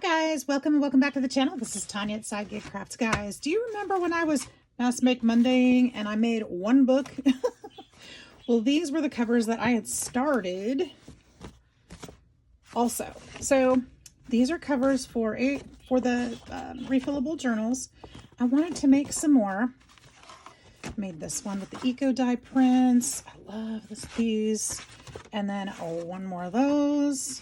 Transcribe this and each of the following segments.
guys, welcome and welcome back to the channel. This is Tanya at Sidegigcrafts. Guys, do you remember when I was Mass Make Mondaying and I made one book? Well, these were the covers that I had started also. So these are covers for the refillable journals. I wanted to make some more. Made this one with the eco dye prints. I love these. And then one more of those.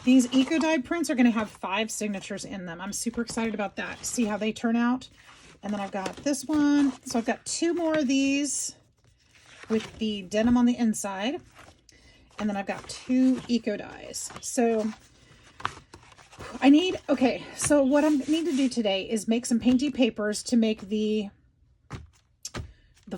These eco dye prints are going to have 5 signatures in them. I'm super excited about that. See how they turn out. And then I've got this one. So I've got 2 more of these with the denim on the inside. And then I've got 2 eco dyes. So so what I need to do today is make some painty papers to make the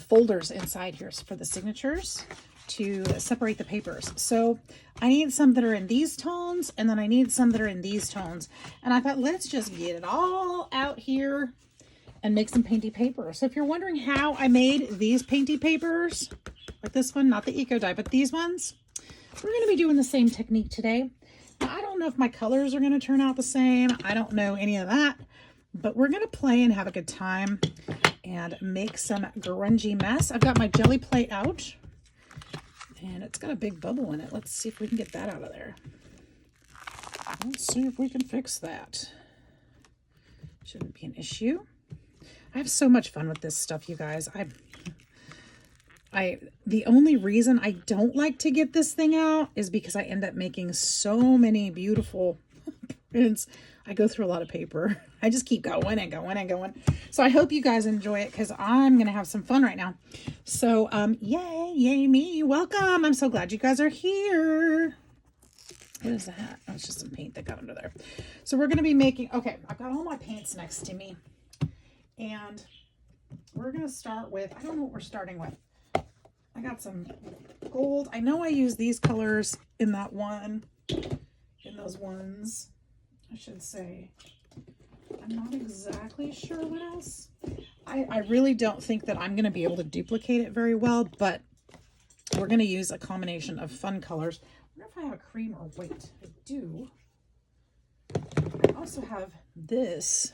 folders inside here for the signatures to separate the papers. So I need some that are in these tones, and then I need some that are in these tones. And I thought, let's just get it all out here and make some painty paper. So if you're wondering how I made these painty papers, like this one, not the eco dye, but these ones, we're going to be doing the same technique today. Now, I don't know if my colors are going to turn out the same. I don't know any of that, but we're going to play and have a good time and make some grungy mess. I've got my jelly plate out. And it's got a big bubble in it. Let's see if we can get that out of there. Let's see if we can fix that. Shouldn't be an issue. I have so much fun with this stuff, you guys. The only reason I don't like to get this thing out is because I end up making so many beautiful prints. I go through a lot of paper. I just keep going and going and going. So I hope you guys enjoy it because I'm going to have some fun right now. So, yay me. Welcome. I'm so glad you guys are here. What is that? Oh, it's just some paint that got under there. So we're going to be making, okay, I've got all my paints next to me. And we're going to start with, I don't know what we're starting with. I got some gold. I know I use these colors in that one, in those ones. I should say. I'm not exactly sure what else. I really don't think that I'm going to be able to duplicate it very well, but we're going to use a combination of fun colors. I wonder if I have a cream or white. I do. I also have this.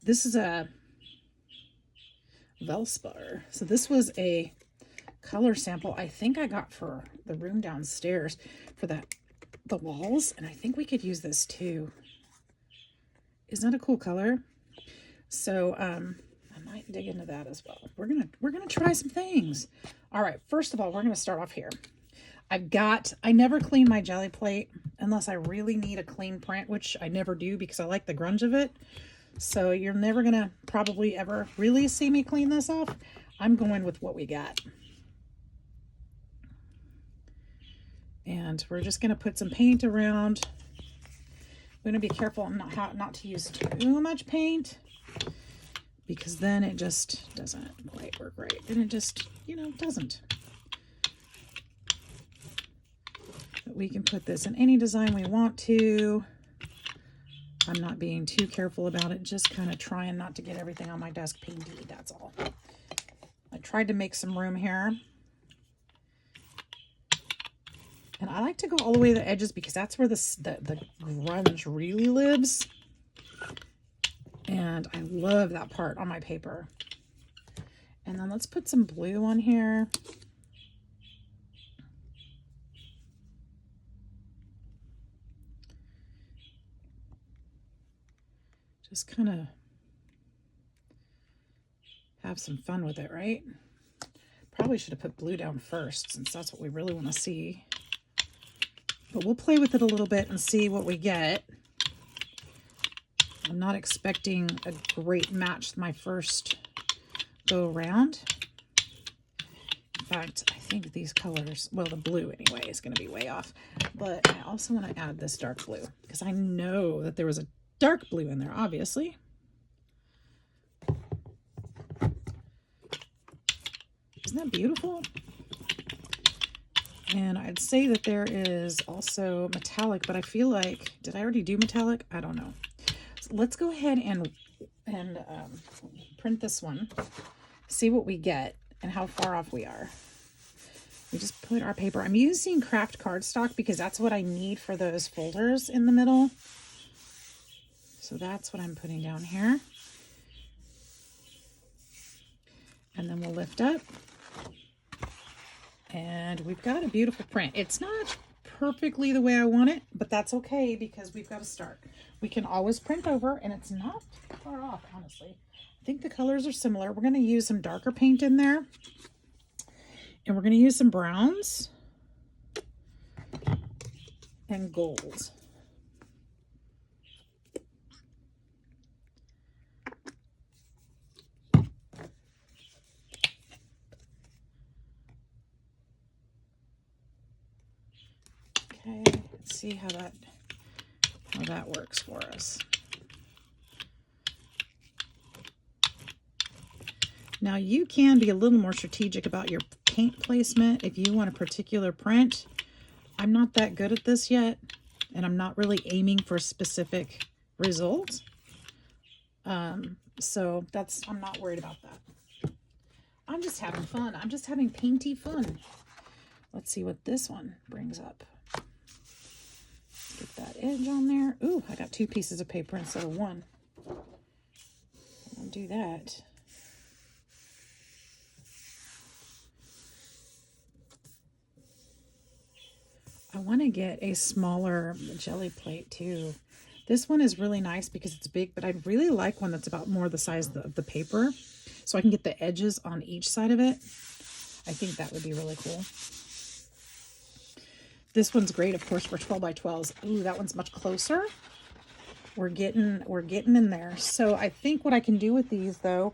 This is a Velspar. So this was a color sample I think I got for the room downstairs for the walls, and I think we could use this too. Isn't that a cool color? So I might dig into that as well. We're gonna try some things. All right, first of all, we're gonna start off here. I never clean my jelly plate unless I really need a clean print, which I never do because I like the grunge of it. So you're never gonna probably ever really see me clean this off. I'm going with what we got. And we're just gonna put some paint around. I'm going to be careful not to use too much paint because then it just doesn't quite work right. Then it just, doesn't. But we can put this in any design we want to. I'm not being too careful about it, just kind of trying not to get everything on my desk painty, that's all. I tried to make some room here. And I like to go all the way to the edges because that's where the grunge really lives. And I love that part on my paper. And then let's put some blue on here. Just kind of have some fun with it, right? Probably should have put blue down first since that's what we really want to see. But we'll play with it a little bit and see what we get. I'm not expecting a great match my first go around. In fact, I think these colors, well, the blue anyway is going to be way off. But I also want to add this dark blue because I know that there was a dark blue in there, obviously. Isn't that beautiful? And I'd say that there is also metallic, but I feel like, did I already do metallic? I don't know. So let's go ahead and print this one, see what we get and how far off we are. We just put our paper. I'm using craft cardstock because that's what I need for those folders in the middle. So that's what I'm putting down here. And then we'll lift up. And we've got a beautiful print. It's not perfectly the way I want it, but that's okay because we've got to start. We can always print over, and it's not far off, honestly. I think the colors are similar. We're going to use some darker paint in there, and we're going to use some browns and golds. Okay, let's see how that works for us. Now you can be a little more strategic about your paint placement if you want a particular print. I'm not that good at this yet, and I'm not really aiming for specific results. So I'm not worried about that. I'm just having fun. I'm just having painty fun. Let's see what this one brings up. Get that edge on there. Ooh, I got 2 pieces of paper instead of 1. I'll do that. I want to get a smaller jelly plate too. This one is really nice because it's big, but I'd really like one that's about more the size of the paper, so I can get the edges on each side of it. I think that would be really cool. This one's great, of course, for 12 by 12s. Ooh, that one's much closer. We're getting in there. So I think what I can do with these, though,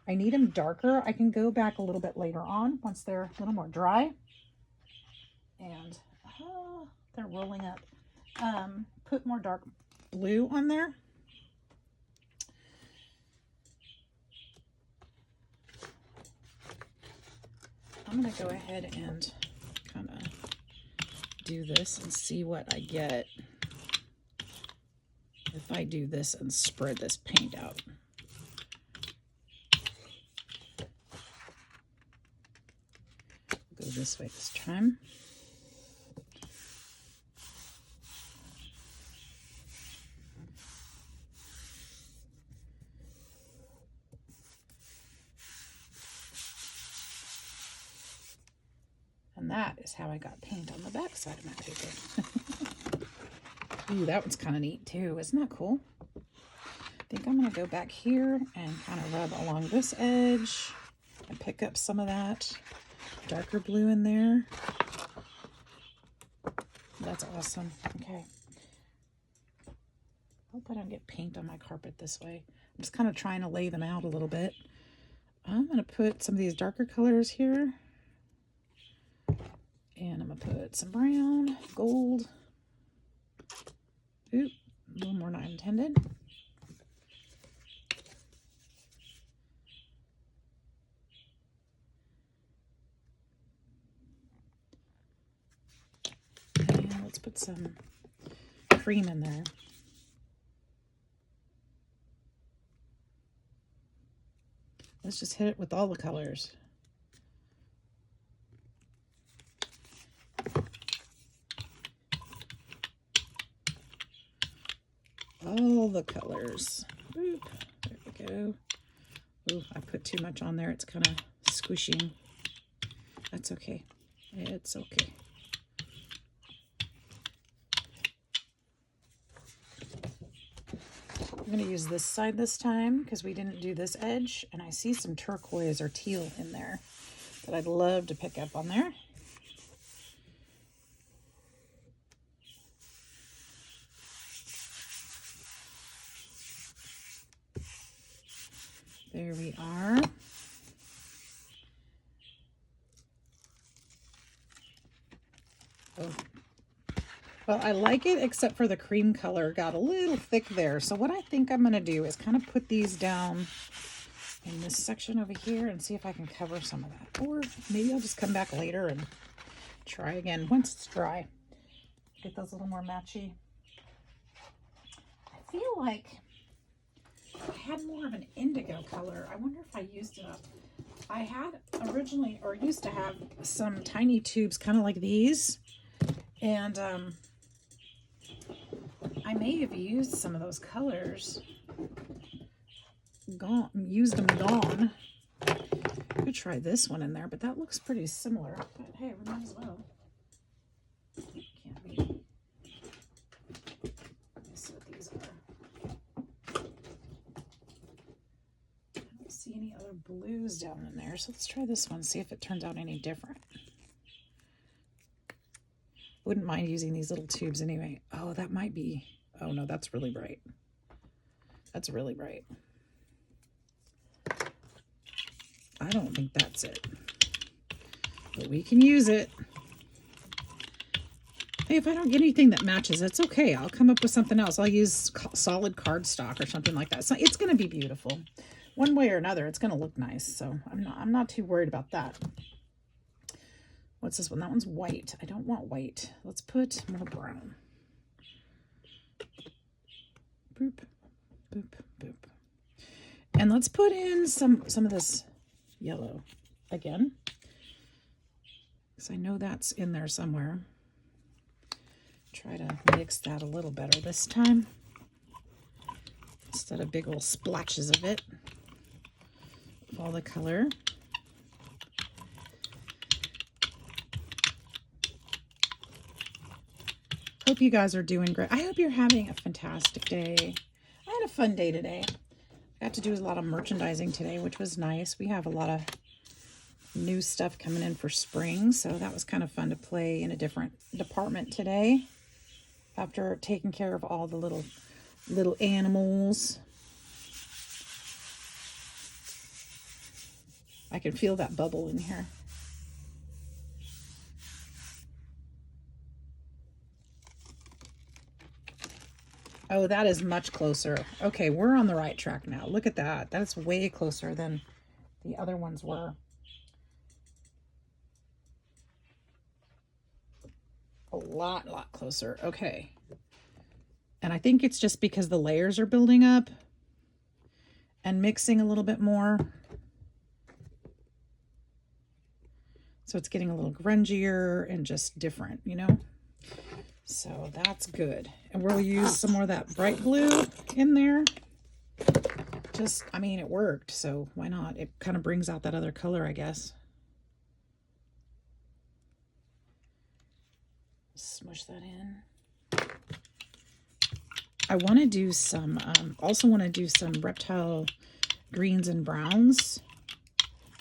I need them darker. I can go back a little bit later on once they're a little more dry. And they're rolling up. Put more dark blue on there. I'm going to go ahead and kind of do this and see what I get if I do this and spread this paint out. Go this way this time. And that is how I got paint on the back side of my paper. Ooh, that one's kind of neat too. Isn't that cool? I think I'm going to go back here and kind of rub along this edge and pick up some of that darker blue in there. That's awesome. Okay. Hope I don't get paint on my carpet this way. I'm just kind of trying to lay them out a little bit. I'm going to put some of these darker colors here. And I'm going to put some brown, gold. Oop, a little more not intended. And let's put some cream in there. Let's just hit it with all the colors. All the colors. Oop, there we go. Ooh, I put too much on there. It's kind of squishing. That's okay. It's okay. I'm going to use this side this time because we didn't do this edge, and I see some turquoise or teal in there that I'd love to pick up on there. There we are. Oh. Well, I like it except for the cream color got a little thick there. So what I think I'm going to do is kind of put these down in this section over here and see if I can cover some of that. Or maybe I'll just come back later and try again once it's dry. Get those a little more matchy. I feel like I had more of an indigo color. I wonder if I used it up. I had originally, or used to have, some tiny tubes kind of like these. And I may have used some of those colors. Used them gone. Could try this one in there, but that looks pretty similar. But hey, we might as well. Can't be. Let's see what these are. I don't see any other blues down in there, so let's try this one, see if it turns out any different. Wouldn't mind using these little tubes anyway. Oh, that might be. Oh no, that's really bright. That's really bright. I don't think that's it, but we can use it. Hey, if I don't get anything that matches, it's okay. I'll come up with something else. I'll use solid cardstock or something like that. So it's going to be beautiful. One way or another, it's going to look nice. So I'm not too worried about that. What's this one? That one's white. I don't want white. Let's put more brown. Boop, boop, boop. And let's put in some of this yellow again, because I know that's in there somewhere. Try to mix that a little better this time instead of big old splashes of it. All the color. Hope you guys are doing great. I hope you're having a fantastic day. I had a fun day today. I got to do a lot of merchandising today, which was nice. We have a lot of new stuff coming in for spring, so that was kind of fun to play in a different department today after taking care of all the little animals. I can feel that bubble in here. Oh, that is much closer. Okay, we're on the right track now. Look at that. That's way closer than the other ones were. A lot closer. Okay. And I think it's just because the layers are building up and mixing a little bit more. So it's getting a little grungier and just different, you know? So that's good. And we'll use some more of that bright blue in there. Just, I mean, it worked, so why not? It kind of brings out that other color, I guess. Smush that in. I want to do some, also want to do some reptile greens and browns.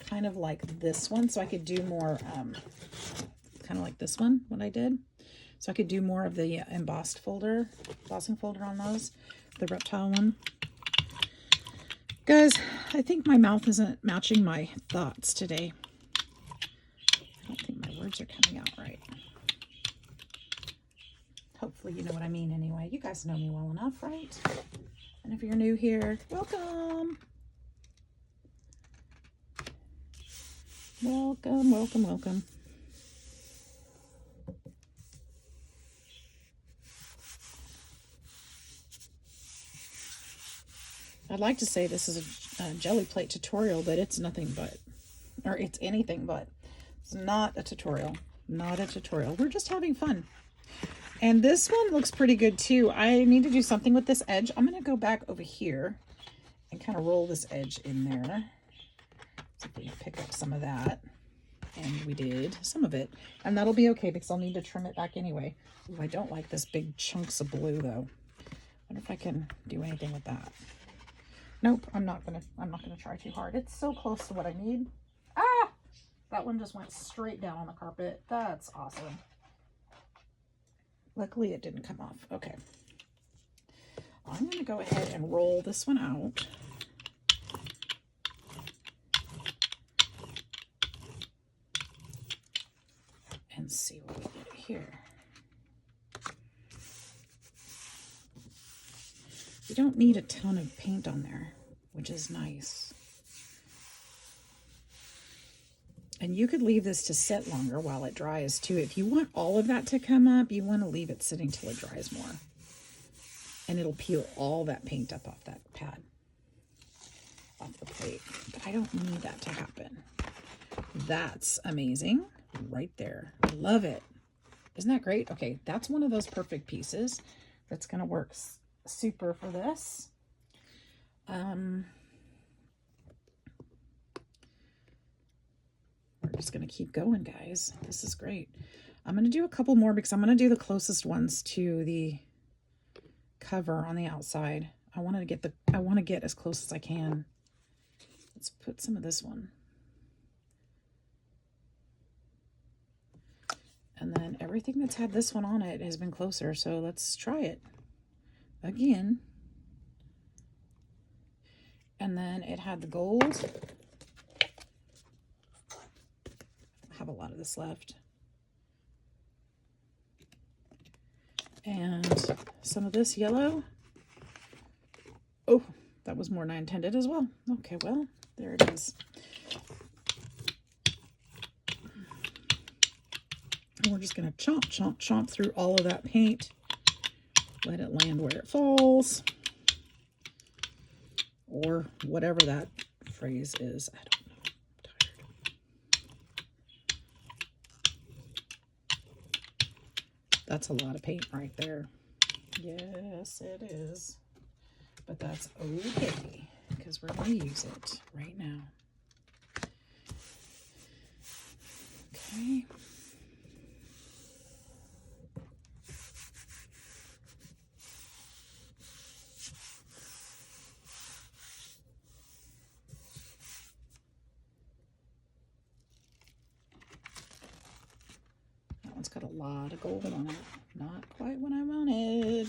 Kind of like this one, so I could do more, kind of like this one, what I did. So I could do more of the embossing folder on those, the reptile one. Guys, I think my mouth isn't matching my thoughts today. I don't think my words are coming out right. Hopefully you know what I mean anyway. You guys know me well enough, right? And if you're new here, welcome. Welcome, welcome, welcome. I'd like to say this is a jelly plate tutorial, but it's nothing but, or it's anything but. It's not a tutorial. Not a tutorial. We're just having fun. And this one looks pretty good too. I need to do something with this edge. I'm going to go back over here and kind of roll this edge in there. See if we can pick up some of that. And we did some of it. And that'll be okay because I'll need to trim it back anyway. Ooh, I don't like this big chunks of blue though. I wonder if I can do anything with that. Nope, I'm not gonna try too hard. It's so close to what I need. Ah! That one just went straight down on the carpet. That's awesome. Luckily it didn't come off. Okay. I'm gonna go ahead and roll this one out. And see what we get here. You don't need a ton of paint on there, which is nice. And you could leave this to sit longer while it dries too. If you want all of that to come up, you want to leave it sitting till it dries more. And it'll peel all that paint up off that pad, off the plate. But I don't need that to happen. That's amazing right there. Love it. Isn't that great? Okay, that's one of those perfect pieces that's going to work super for this. We're just going to keep going, guys. This is great. I'm going to do a couple more because I'm going to do the closest ones to the cover on the outside. I want to get as close as I can. Let's put some of this one. And then everything that's had this one on it has been closer, so let's try it again. And then it had the gold. I have a lot of this left. And some of this yellow. Oh, that was more than I intended as well. Okay, well, there it is. And we're just going to chomp, chomp, chomp through all of that paint. Let it land where it falls. Or whatever that phrase is. I don't know. I'm tired. That's a lot of paint right there. Yes, it is. But that's okay, because we're going to use it right now. Okay. That one's got a lot of gold on it. Not quite what I wanted.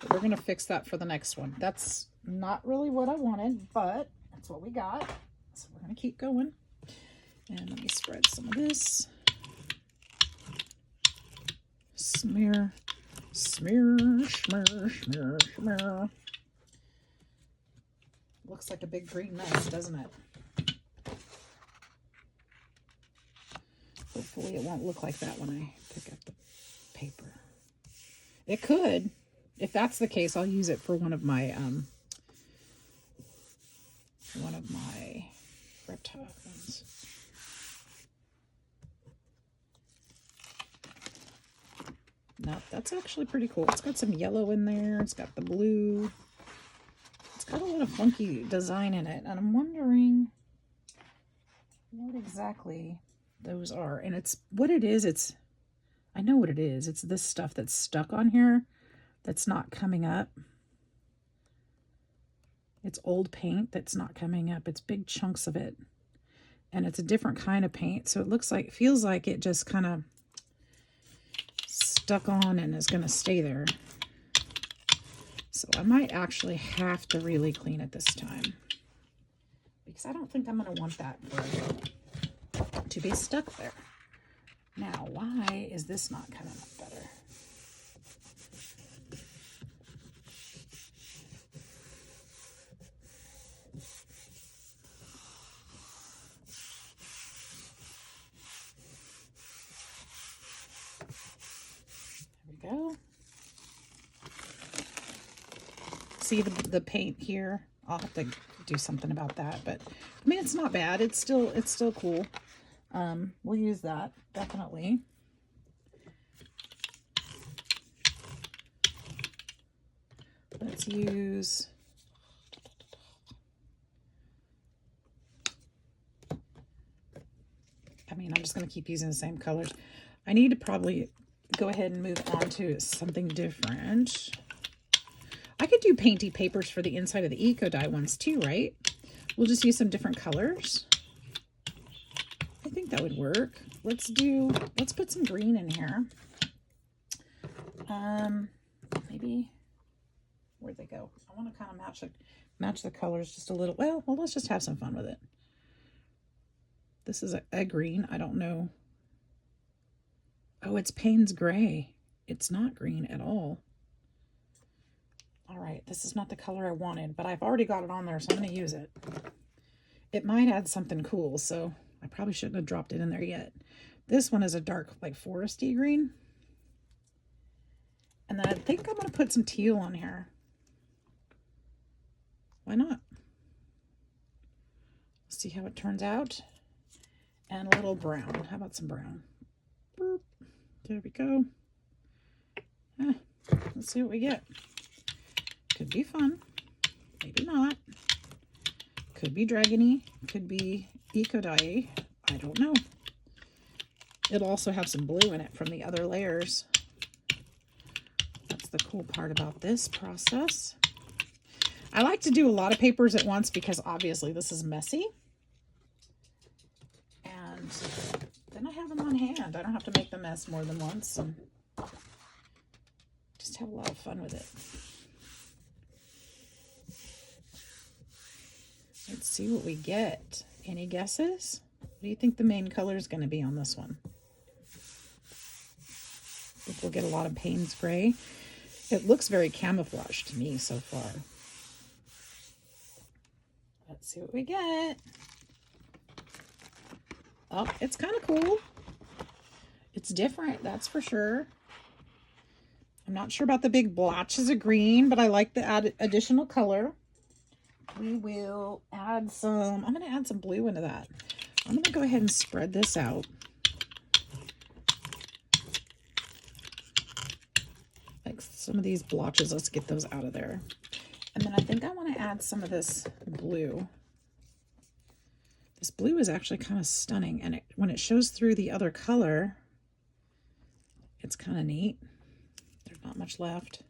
But we're going to fix that for the next one. That's not really what I wanted, but that's what we got. So we're going to keep going. And let me spread some of this. Smear, smear, smear, smear, smear. Looks like a big green mess, doesn't it? Hopefully it won't look like that when I pick up the paper. It could. If that's the case, I'll use it for one of my reptile ones. No, that's actually pretty cool. It's got some yellow in there. It's got the blue. It's got a lot of funky design in it. And I'm wondering what exactly those are. And it's what it is. I know what it is. It's this stuff that's stuck on here that's not coming up. It's old paint that's not coming up. It's big chunks of it. And it's a different kind of paint. So it feels like it just kind of stuck on and is going to stay there. So I might actually have to really clean it this time, because I don't think I'm going to want that to be stuck there. Now, why is this not coming up better? There we go. See the paint here? I'll have to do something about that, but I mean, it's not bad. It's still cool. We'll use that definitely. Let's use I'm just going to keep using the same colors. I need to probably go ahead and move on to something different. I could do painty papers for the inside of the eco dye ones too, right? We'll just use some different colors. I think that would work. Let's put some green in here. Maybe, where'd they go? I want to kind of match the colors just a little. Well, let's just have some fun with it. This is a green. I don't know. Oh, it's Payne's gray. It's not green at all. All right, this is not the color I wanted, but I've already got it on there, so I'm going to use it. It might add something cool, so I probably shouldn't have dropped it in there yet. This one is a dark, like foresty green. And then I think I'm going to put some teal on here. Why not? See how it turns out. And a little brown. How about some brown? Boop. There we go. Let's see what we get. Could be fun. Maybe not. Could be dragony. Could be eco-dye. I don't know. It'll also have some blue in it from the other layers. That's the cool part about this process. I like to do a lot of papers at once because obviously this is messy. And then I have them on hand. I don't have to make the mess more than once and just have a lot of fun with it. Let's see what we get. Any guesses? What do you think the main color is going to be on this one? I think we'll get a lot of Payne's gray. It looks very camouflaged to me so far. Let's see what we get. Oh, it's kind of cool. It's different, that's for sure. I'm not sure about the big blotches of green, but I like the additional color. We will add some, I'm going to add some blue into that. I'm going to go ahead and spread this out. Like some of these blotches, let's get those out of there. And then I think I want to add some of this blue. This blue is actually kind of stunning, and when it shows through the other color, it's kind of neat. There's not much left.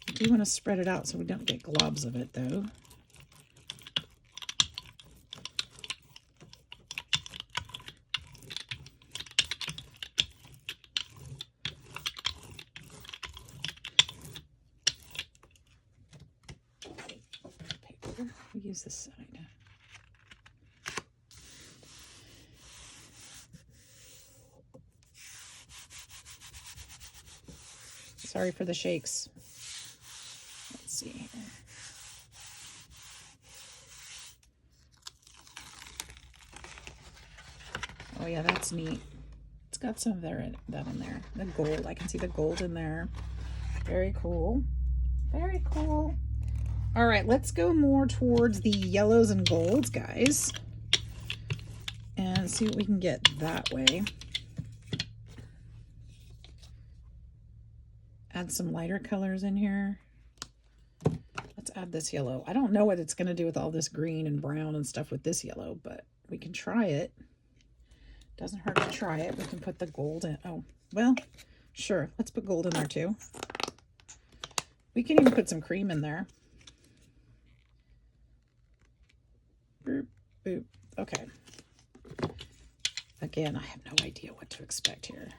I do want to spread it out so we don't get globs of it, though. Paper. We use this side. Sorry for the shakes. Let's see here. Oh yeah, that's neat. It's got some of that in there. The gold, I can see the gold in there. Very cool. Very cool. All right, let's go more towards the yellows and golds, guys, and see what we can get that way. Add some lighter colors in here. Let's add this yellow. I don't know what it's going to do with all this green and brown and stuff with this yellow, but we can try it. Doesn't hurt to try it. We can put the gold in. Oh, well, sure. Let's put gold in there too. We can even put some cream in there. Boop, boop. Okay. Again, I have no idea what to expect here.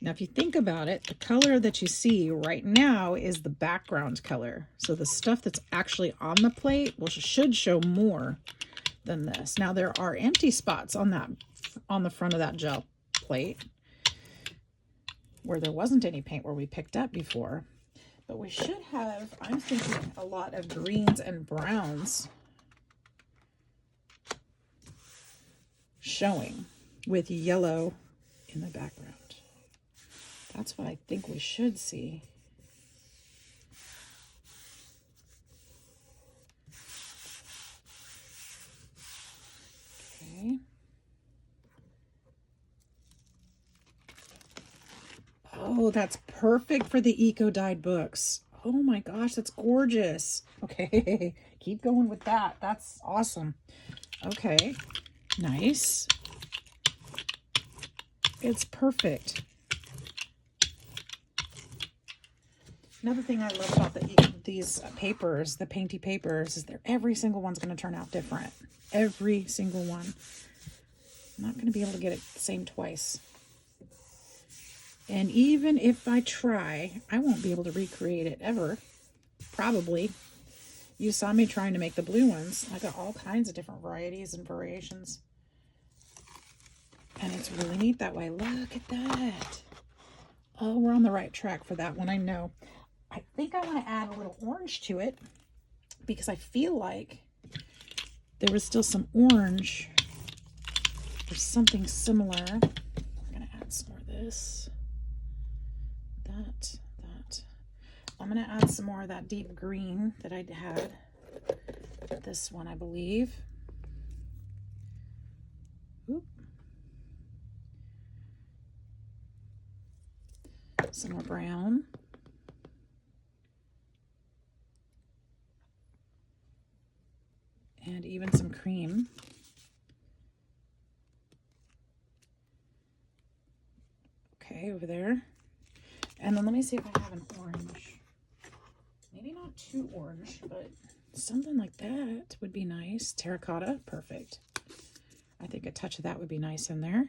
Now, if you think about it, the color that you see right now is the background color. So the stuff that's actually on the plate should show more than this. Now, there are empty spots on the front of that gel plate where there wasn't any paint where we picked up before. But we should have, I'm thinking, a lot of greens and browns showing with yellow in the background. That's what I think we should see. Okay. Oh, that's perfect for the eco-dyed books. Oh my gosh, that's gorgeous. Okay, keep going with that. That's awesome. Okay, nice. It's perfect. Another thing I love about these papers, the Painty papers, is every single one's going to turn out different. Every single one. I'm not going to be able to get it the same twice. And even if I try, I won't be able to recreate it ever. Probably. You saw me trying to make the blue ones. I got all kinds of different varieties and variations. And it's really neat that way. Look at that. Oh, we're on the right track for that one, I know. I think I want to add a little orange to it because I feel like there was still some orange or something similar. I'm going to add some more of this, that. I'm going to add some more of that deep green that I had. This one, I believe. Oop. Some more brown. And even some cream. Okay, over there. And then let me see if I have an orange. Maybe not too orange, but something like that would be nice. Terracotta, perfect. I think a touch of that would be nice in there.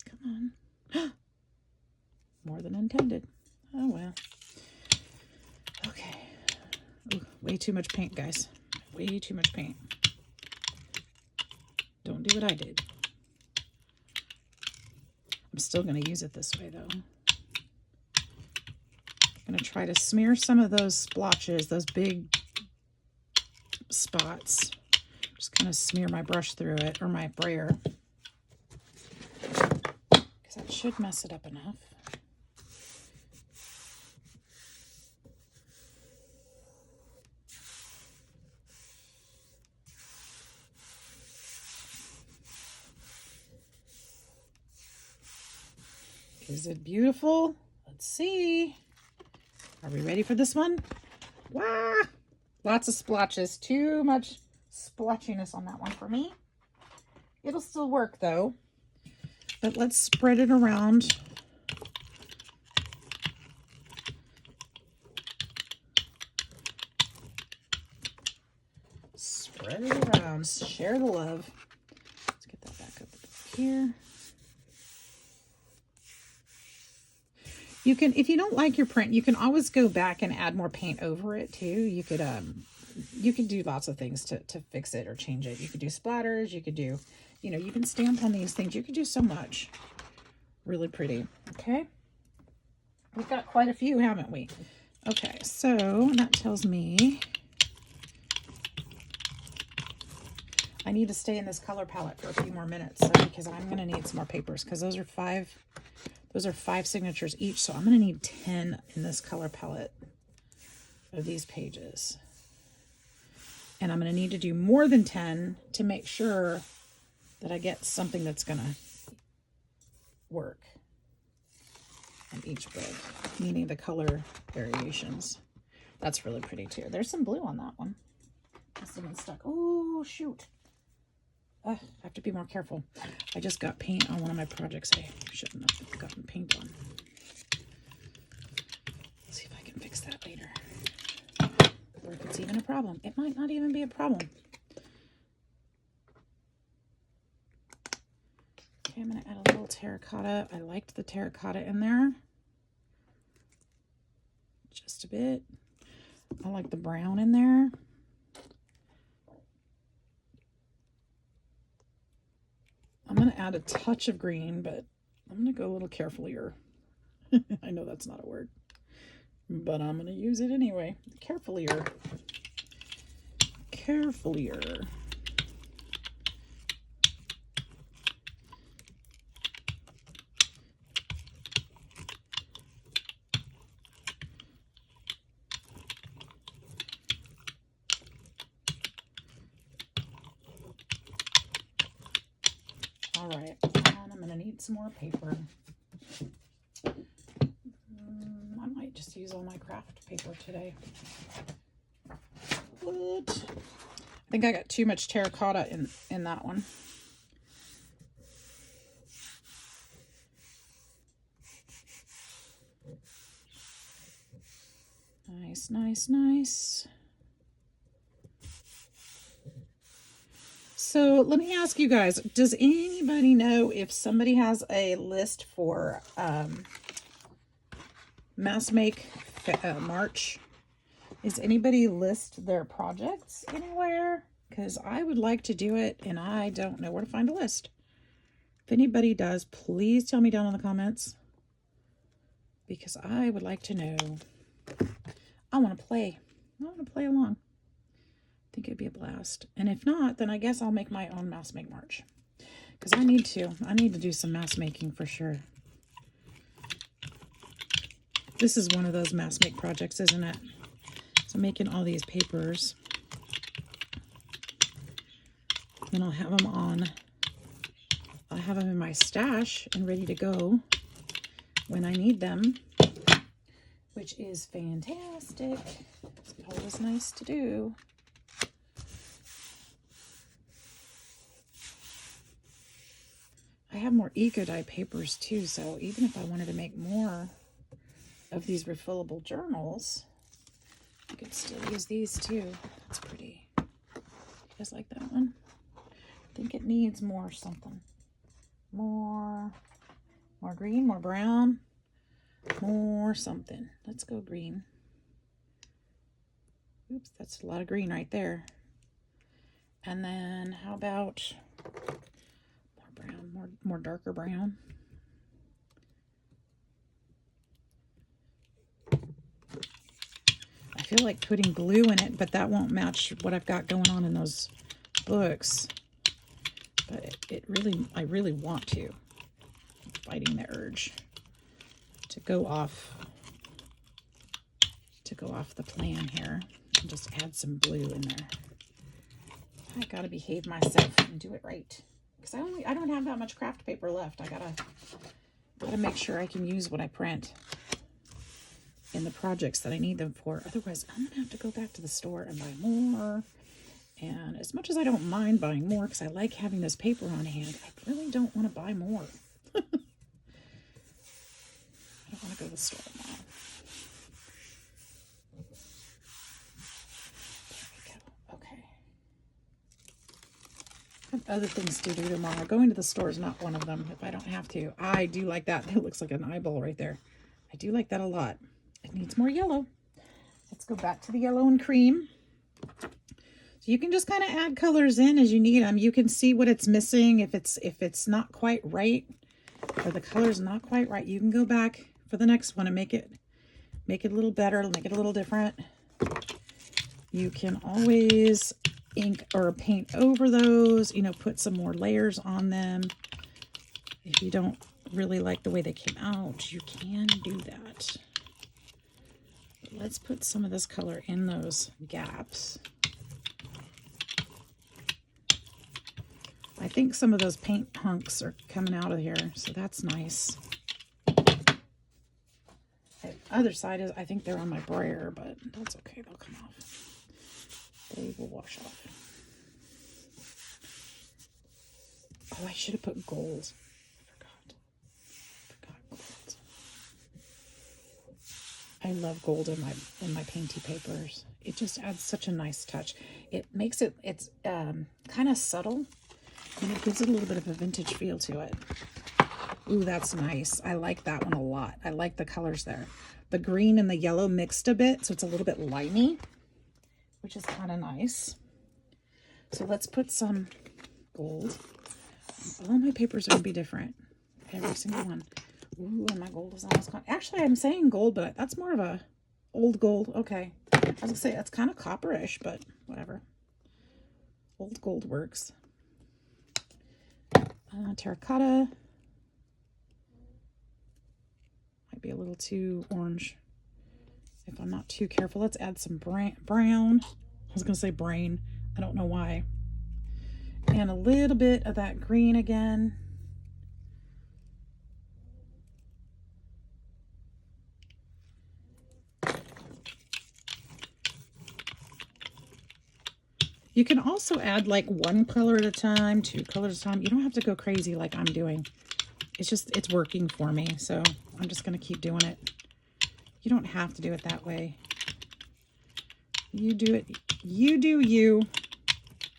Come on. More than intended. Oh, well. Okay. Ooh, way too much paint, guys. Way too much paint. Don't do what I did. I'm still going to use it this way, though. I'm going to try to smear some of those splotches, those big spots. Just kind of smear my brush through it, or my brayer. Because that should mess it up enough. Is it beautiful? Let's see. Are we ready for this one? Wow! Lots of splotches. Too much splotchiness on that one for me. It'll still work though. But let's spread it around. Spread it around. Share the love. Let's get that back up here. You can, if you don't like your print, you can always go back and add more paint over it too. You could do lots of things to fix it or change it. You could do splatters. You could do, you know, you can stamp on these things. You could do so much. Really pretty. Okay. We've got quite a few, haven't we? Okay. So that tells me I need to stay in this color palette for a few more minutes because I'm going to need some more papers because those are 5 signatures each. So I'm going to need 10 in this color palette of these pages. And I'm going to need to do more than 10 to make sure that I get something that's going to work in each book, meaning the color variations. That's really pretty too. There's some blue on that one. Must have been stuck. Oh, shoot. I have to be more careful. I just got paint on one of my projects I shouldn't have gotten paint on. Let's see if I can fix that later. Or if it's even a problem. It might not even be a problem. Okay, I'm going to add a little terracotta. I liked the terracotta in there. Just a bit. I like the brown in there. I'm going to add a touch of green, but I'm going to go a little carefullier. I know that's not a word, but I'm going to use it anyway. Carefullier. Carefullier. All right, and I'm going to need some more paper. I might just use all my craft paper today. What? I think I got too much terracotta in that one. Nice, nice, nice. So let me ask you guys, does anybody know if somebody has a list for Mass Make March? Is anybody list their projects anywhere? Because I would like to do it and I don't know where to find a list. If anybody does, please tell me down in the comments. Because I would like to know. I want to play. I want to play along. I think it'd be a blast. And if not, then I guess I'll make my own Mass Make March. Because I need to. I need to do some mass making for sure. This is one of those mass make projects, isn't it? So making all these papers. Then I'll have them on. I'll have them in my stash and ready to go when I need them, which is fantastic. It's always nice to do. I have more eco dye papers too, so even if I wanted to make more of these refillable journals, I could still use these too. That's pretty. You guys like that one? I think it needs more something. More green, more brown, more something. Let's go green. Oops, that's a lot of green right there. And then how about more brown, more darker brown? I feel like putting blue in it, but that won't match what I've got going on in those books. But I really want to. I'm fighting the urge to go off the plan here and just add some blue in there. I gotta behave myself and do it right, because I don't have that much craft paper left. I gotta make sure I can use what I print in the projects that I need them for. Otherwise, I'm gonna have to go back to the store and buy more. And as much as I don't mind buying more, because I like having this paper on hand, I really don't want to buy more. I don't want to go to the store now. There we go. Okay. I have other things to do tomorrow. Going to the store is not one of them if I don't have to. I do like that. It looks like an eyeball right there. I do like that a lot. It needs more yellow. Let's go back to the yellow and cream. So you can just kind of add colors in as you need them. You can see what it's missing. If it's not quite right, or the color's not quite right, you can go back for the next one and make it a little better, make it a little different. You can always ink or paint over those, you know, put some more layers on them. If you don't really like the way they came out, you can do that. But let's put some of this color in those gaps. I think some of those paint hunks are coming out of here, so that's nice. The other side is, I think they're on my brayer, but that's okay. They'll come off. They will wash off. Oh, I should have put gold. I forgot gold. I love gold in my Painty papers. It just adds such a nice touch. It makes it's kind of subtle. And it gives it a little bit of a vintage feel to it. Ooh, that's nice. I like that one a lot. I like the colors there. The green and the yellow mixed a bit, so it's a little bit limey, which is kind of nice. So let's put some gold. All my papers are going to be different. Every single one. Ooh, and my gold is almost gone. Actually, I'm saying gold, but that's more of a old gold. Okay. I was going to say, that's kind of copperish, but whatever. Old gold works. Terracotta. Might be a little too orange if I'm not too careful. Let's add some brown. I was going to say brain. I don't know why. And a little bit of that green again. You can also add like one color at a time, two colors at a time. You don't have to go crazy like I'm doing. It's working for me, so I'm just going to keep doing it. You don't have to do it that way. You do it. You do you.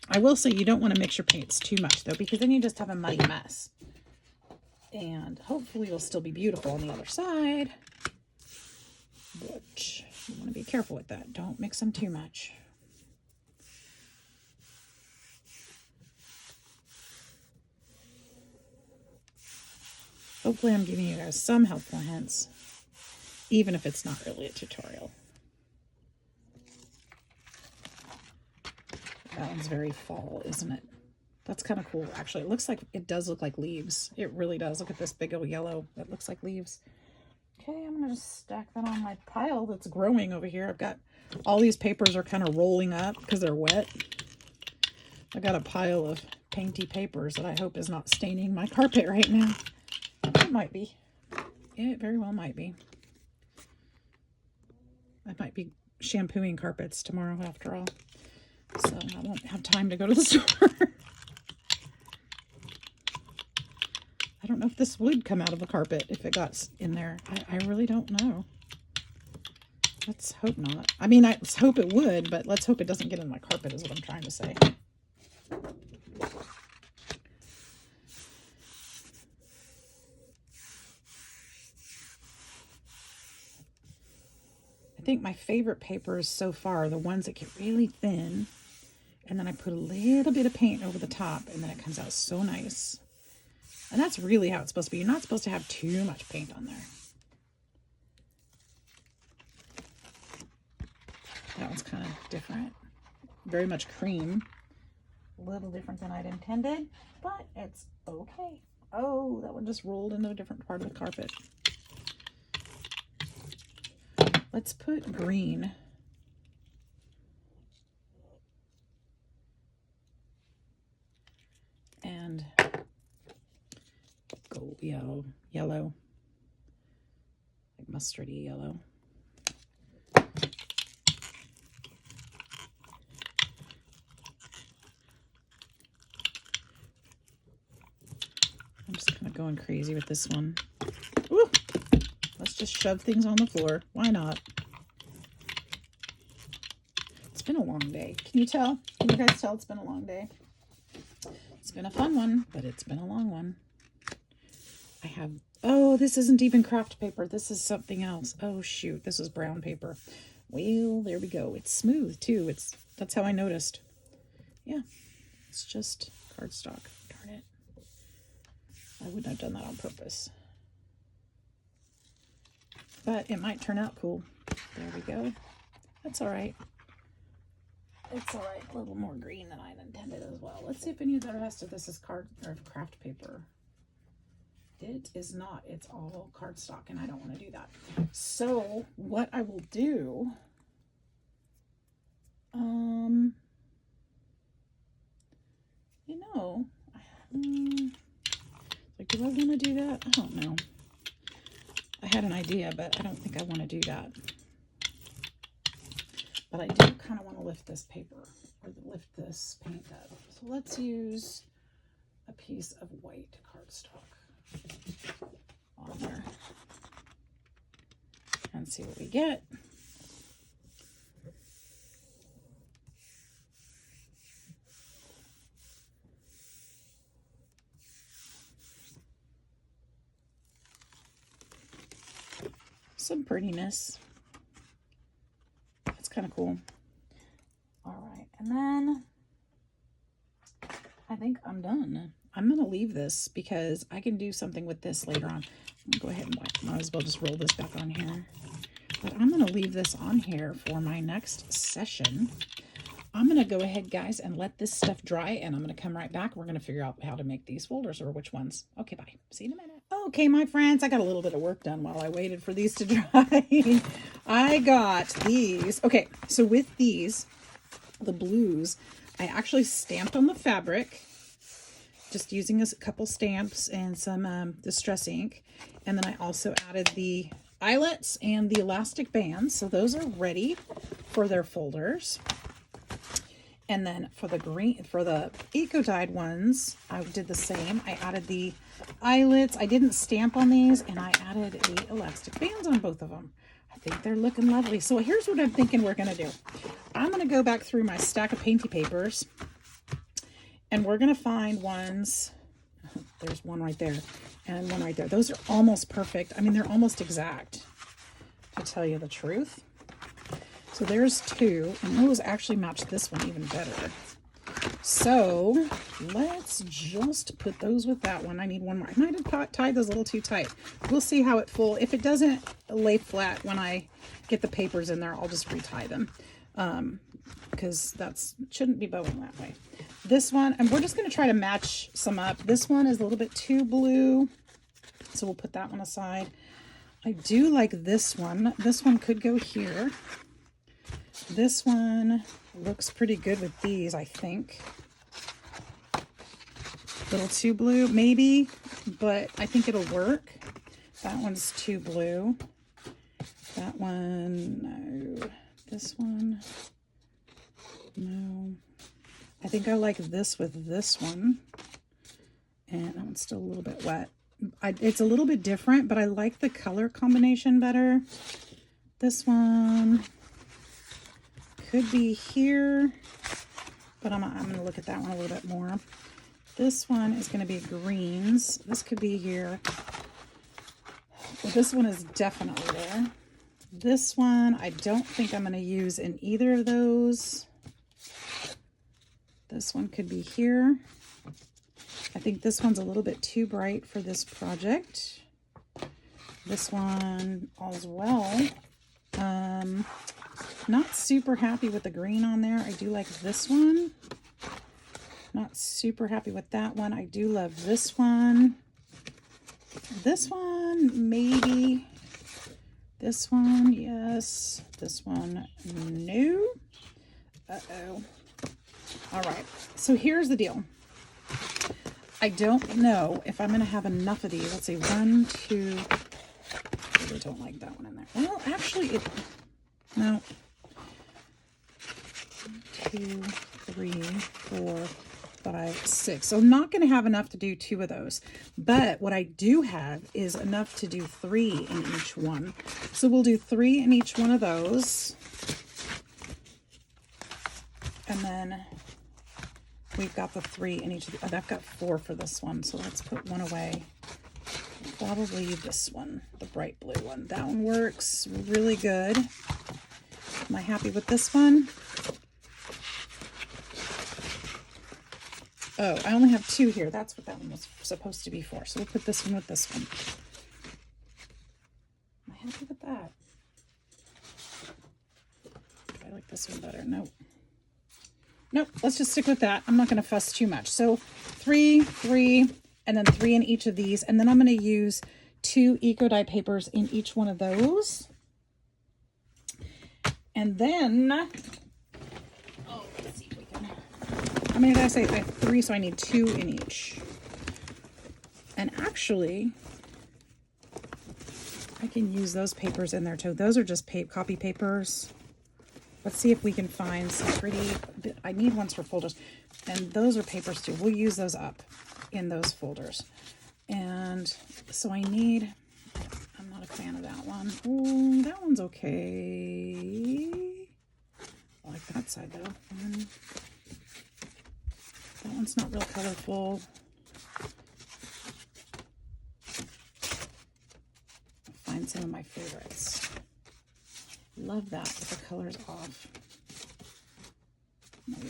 I will say you don't want to mix your paints too much, though, because then you just have a muddy mess. And hopefully it'll still be beautiful on the other side. But you want to be careful with that. Don't mix them too much. Hopefully I'm giving you guys some helpful hints, even if it's not really a tutorial. That one's very fall, isn't it? That's kind of cool, actually. It looks like, it does look like leaves. It really does. Look at this big old yellow. That looks like leaves. Okay, I'm going to just stack that on my pile that's growing over here. I've got, all these papers are kind of rolling up because they're wet. I got a pile of painty papers that I hope is not staining my carpet right now. It might be. It very well might be. I might be shampooing carpets tomorrow after all. So I won't have time to go to the store. I don't know if this would come out of the carpet if it got in there. I really don't know. Let's hope not. I mean, let's hope it would, but let's hope it doesn't get in my carpet is what I'm trying to say. I think my favorite papers so far are the ones that get really thin, and then I put a little bit of paint over the top, and then it comes out so nice. And that's really how it's supposed to be. You're not supposed to have too much paint on there. That one's kind of different. Very much cream. A little different than I'd intended, but it's okay. Oh, that one just rolled into a different part of the carpet. Let's put green. And go yellow. Like mustardy yellow. I'm just kind of going crazy with this one. Woo! Let's just shove things on the floor. Why not? It's been a long day. Can you tell? Can you guys tell it's been a long day? It's been a fun one, but it's been a long one. I have, oh, this isn't even craft paper. This is something else. Oh, shoot. This is brown paper. Well, there we go. It's smooth, too. That's how I noticed. Yeah, it's just cardstock. Darn it. I wouldn't have done that on purpose. But it might turn out cool. There we go. That's all right. It's all right. A little more green than I intended as well. Let's see if any of the rest of this is craft paper. It is not. It's all cardstock, and I don't want to do that. So what I will do, you know, like, do I want to do that? I don't know. I had an idea, but I don't think I want to do that. But I do kind of want to lift this paper, or lift this paint up. So let's use a piece of white cardstock on there and see what we get. Some prettiness. That's kind of cool. All right, and then I think I'm done. I'm going to leave this because I can do something with this later on. Go ahead and might as well just roll this back on here. But I'm going to leave this on here for my next session. I'm going to go ahead, guys, and let this stuff dry, and I'm going to come right back. We're going to figure out how to make these folders, or which ones. Okay, bye. See you in a minute. Okay, my friends, I got a little bit of work done while I waited for these to dry. I got these. Okay, so with these, the blues, I actually stamped on the fabric, just using a couple stamps and some distress ink. And then I also added the eyelets and the elastic bands. So those are ready for their folders. And then for the eco-dyed ones, I did the same. I added the eyelets. I didn't stamp on these, and I added the elastic bands on both of them. I think they're looking lovely. So here's what I'm thinking we're going to do. I'm going to go back through my stack of Painty papers, and we're going to find ones. There's one right there and one right there. Those are almost perfect. I mean, they're almost exact, to tell you the truth. So there's two, and those actually match this one even better. So let's just put those with that one. I need one more. I might have tied those a little too tight. We'll see how it falls. If it doesn't lay flat when I get the papers in there, I'll just retie them. Because that shouldn't be bowing that way. This one, and we're just going to try to match some up. This one is a little bit too blue, so we'll put that one aside. I do like this one. This one could go here. This one looks pretty good with these, I think. little too blue, maybe, but I think it'll work. That one's too blue. That one, no. This one, no. I think I like this with this one. And that one's still a little bit wet. It's a little bit different, but I like the color combination better. This one could be here, but I'm going to look at that one a little bit more. This one is going to be greens. This could be here. Well, this one is definitely there. This one, I don't think I'm going to use in either of those. This one could be here. I think this one's a little bit too bright for this project. This one as well. Not super happy with the green on there. I do like this one. Not super happy with that one. I do love this one. This one, maybe. This one, yes. This one, no. Uh-oh. All right. So here's the deal. I don't know if I'm going to have enough of these. Let's see. 1, 2. I really don't like that one in there. Well, actually, no. 2, 3, 4, 5, 6. So I'm not going to have enough to do 2 of those. But what I do have is enough to do 3 in each one. So we'll do 3 in each one of those. And then we've got the 3 in each of the, I've got 4 for this one. So let's put one away. Probably this one, the bright blue one. That one works really good. Am I happy with this one? Oh, I only have 2 here. That's what that one was supposed to be for. So we'll put this one with this one. Am I happy with that? I like this one better. Nope. Nope, let's just stick with that. I'm not going to fuss too much. So 3, 3, and then 3 in each of these. And then I'm going to use 2 Eco Dye papers in each one of those. And then, oh, let's see if we can, how many did I say? I have 3, so I need 2 in each. And actually, I can use those papers in there too. Those are just copy papers. Let's see if we can find some pretty, I need ones for folders. And those are papers too. We'll use those up in those folders. And so I need, I'm not a fan of that one. Oh, that one's okay. I like that side though. That one's not real colorful. I'll find some of my favorites. Love that with the colors off. Maybe.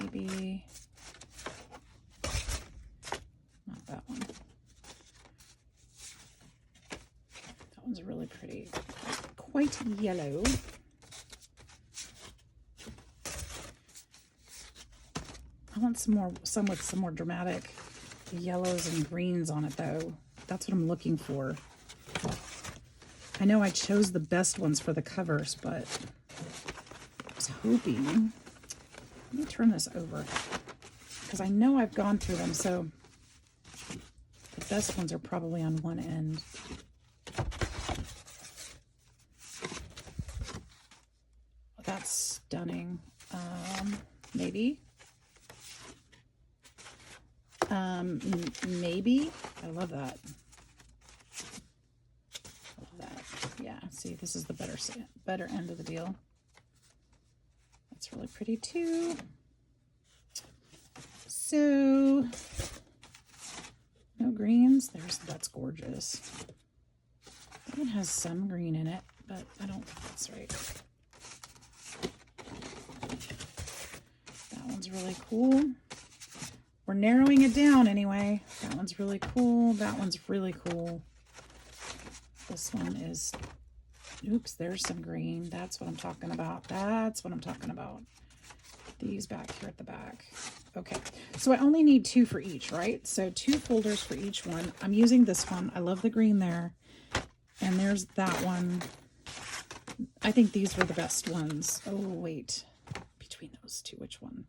Maybe not that one. That one's really pretty. Quite yellow. I want some with some more dramatic yellows and greens on it though. That's what I'm looking for. I know I chose the best ones for the covers, but I was hoping. Let me turn this over because I know I've gone through them, so the best ones are probably on one end. That's stunning. Maybe. Maybe. I love that. I love that. Yeah, see, this is the better end of the deal. That's really pretty too. So, no greens. That's gorgeous. That one has some green in it, but I don't think that's right. That one's really cool. We're narrowing it down anyway. That one's really cool. That one's really cool. This one is, oops, there's some green. That's what I'm talking about. That's what I'm talking about. These back here at the back. Okay, so I only need 2 for each, right? So 2 folders for each one. I'm using this one. I love the green there. And there's that one. I think these were the best ones. Oh, wait. Between those two, which one?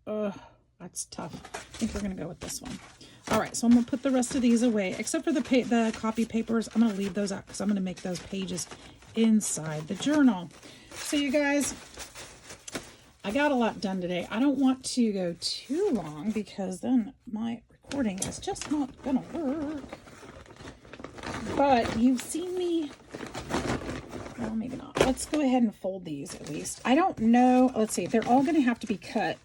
Ugh, that's tough. I think we're going to go with this one. All right, so I'm going to put the rest of these away, except for the copy papers. I'm going to leave those out because I'm going to make those pages inside the journal. So you guys, I got a lot done today. I don't want to go too long because then my recording is just not going to work. But you've seen me. Well, maybe not. Let's go ahead and fold these at least. I don't know. Let's see. They're all going to have to be cut.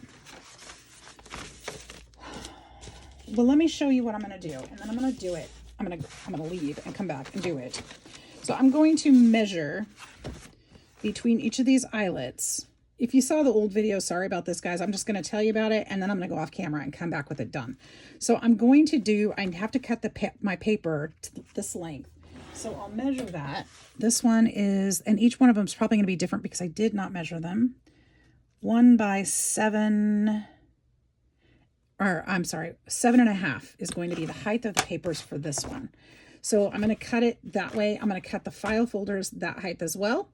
Well, let me show you what I'm going to do, and then I'm going to do it. I'm going to leave and come back and do it. So I'm going to measure between each of these eyelets. If you saw the old video, sorry about this, guys. I'm just going to tell you about it, and then I'm going to go off camera and come back with it done. So I'm going to do, I have to cut my paper to this length. So I'll measure that. This one is, and each one of them is probably going to be different because I did not measure them. 1 by 7... or I'm sorry, 7.5 is going to be the height of the papers for this one. So I'm going to cut it that way. I'm going to cut the file folders that height as well.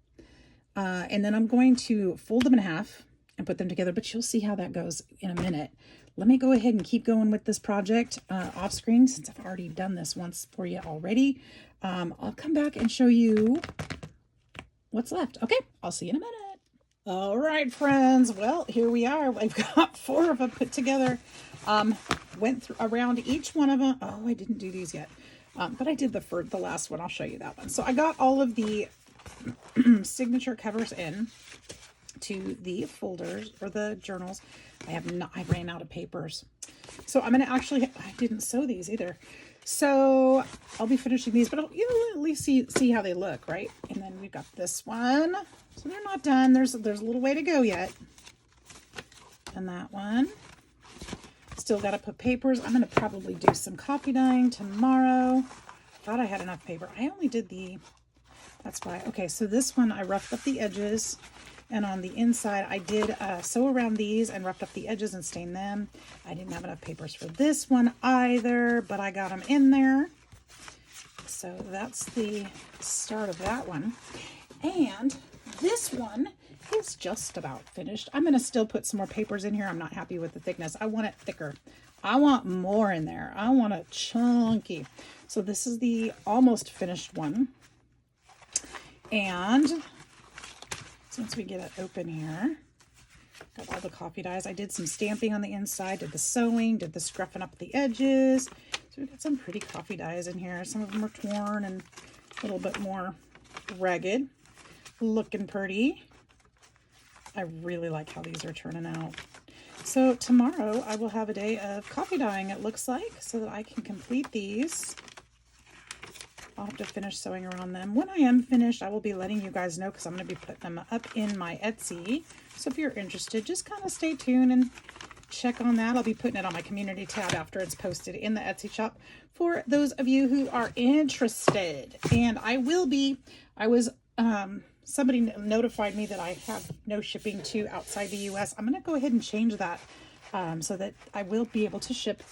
And then I'm going to fold them in half and put them together, but you'll see how that goes in a minute. Let me go ahead and keep going with this project off screen since I've already done this once for you already. I'll come back and show you what's left. Okay, I'll see you in a minute. All right, friends. Well, here we are. We've got 4 of them put together. Went around each one of them. Oh, I didn't do these yet. But I did the last one. I'll show you that one. So I got all of the signature covers in to the folders or the journals. I ran out of papers. So I'm going to I didn't sew these either. So I'll be finishing these, but I'll at least see how they look, right? And then we've got this one. So they're not done. There's a little way to go yet. And that one. Still got to put papers. I'm going to probably do some copy dyeing tomorrow. Thought I had enough paper. I only did that's why. Okay, so this one I roughed up the edges. And on the inside, I did sew around these and roughed up the edges and stained them. I didn't have enough papers for this one either, but I got them in there. So that's the start of that one. And this one is just about finished. I'm going to still put some more papers in here. I'm not happy with the thickness. I want it thicker. I want more in there. I want it chunky. So this is the almost finished one. And since we get it open here, got all the coffee dyes. I did some stamping on the inside, did the sewing, did the scruffing up the edges. So we've got some pretty coffee dyes in here. Some of them are torn and a little bit more ragged. Looking pretty. I really like how these are turning out. So tomorrow I will have a day of coffee dyeing, it looks like, so that I can complete these. I'll have to finish sewing around them. When I am finished, I will be letting you guys know because I'm going to be putting them up in my Etsy. So if you're interested, just kind of stay tuned and check on that. I'll be putting it on my community tab after it's posted in the Etsy shop for those of you who are interested. And somebody notified me that I have no shipping to outside the US. I'm going to go ahead and change that so that I will be able to ship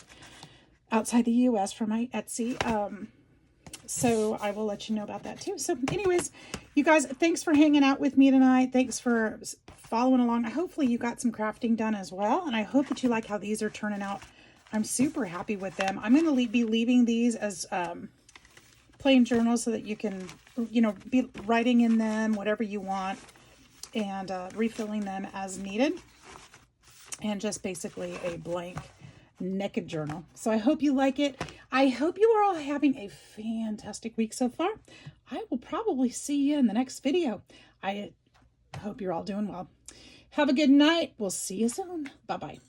outside the US for my Etsy. So I will let you know about that too. So anyways, you guys, thanks for hanging out with me tonight. Thanks for following along. Hopefully you got some crafting done as well. And I hope that you like how these are turning out. I'm super happy with them. I'm going to be leaving these as plain journals so that you can, be writing in them, whatever you want, and refilling them as needed. And just basically a blank naked journal. So I hope you like it. I hope you are all having a fantastic week so far. I will probably see you in the next video. I hope you're all doing well. Have a good night. We'll see you soon. Bye-bye.